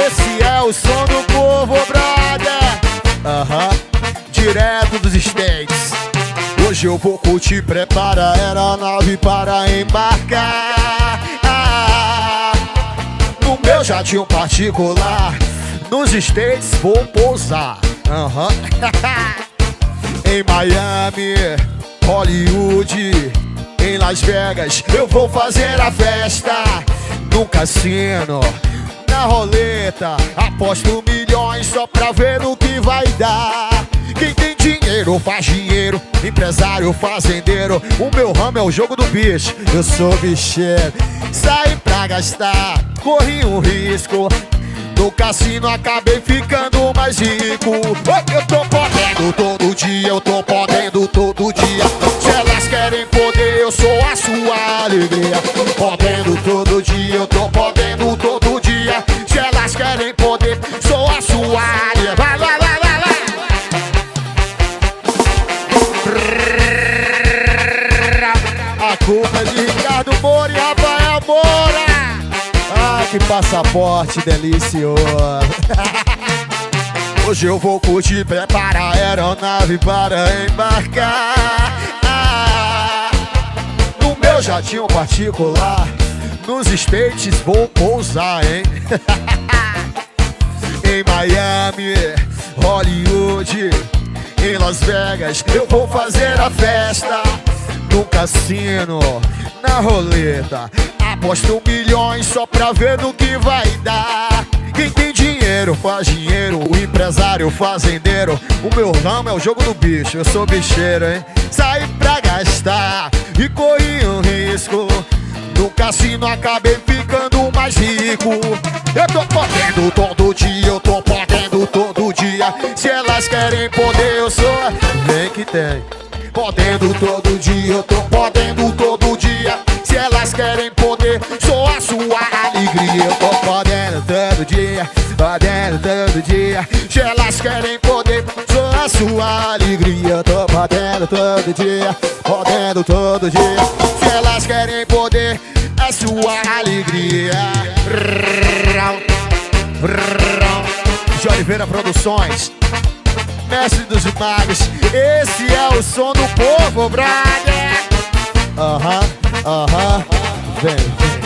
Esse é o som do povo, brother. Direto dos States. Hoje eu vou curtir, prepara a aeronave para embarcar. No meu jatinho particular, nos States vou pousar. Em Miami, Hollywood, em Las Vegas eu vou fazer a festa. No cassino, na roleta, aposto milhões só pra ver no que vai dar. Quem tem dinheiro faz dinheiro, empresário, fazendeiro. O meu ramo é o jogo do bicho, eu sou bicheiro. Saí pra gastar, corri um risco. No cassino acabei ficando mais rico. Eu tô podendo todo dia, eu tô podendo todo dia. Se elas querem poder, eu sou a sua alegria. Podendo todo dia, eu tô podendo todo dia. Se elas querem poder, sou a sua alegria. Vai, vai, vai, vai, vai. A culpa é de Ricardo Moura e Rafael Moura. Ai, que passaporte delicioso. Hoje eu vou curtir, prepara a aeronave para embarcar. No meu jatinho particular, nos States vou pousar, hein? Em Miami, Hollywood, em Las Vegas eu vou fazer a festa. No cassino, na roleta, aposto milhões só pra ver no que vai dar. Quem tem dinheiro faz dinheiro, o empresário, o fazendeiro. O meu ramo é o jogo do bicho, eu sou bicheiro, hein? Saí pra gastar e corri um risco. No cassino acabei ficando mais rico. Eu tô podendo todo dia, eu tô podendo todo dia. Se elas querem poder, eu sou. Vem que tem. Podendo todo dia, eu tô podendo todo dia. Se elas querem poder, sou a sua alegria. Eu tô podendo todo dia, podendo todo dia. Se elas querem poder, sou a sua alegria. Eu tô podendo todo dia, podendo todo dia. Se elas querem poder, é sua alegria. De Oliveira Produções, mestre dos magos, esse é o som do povo, brother. Vem.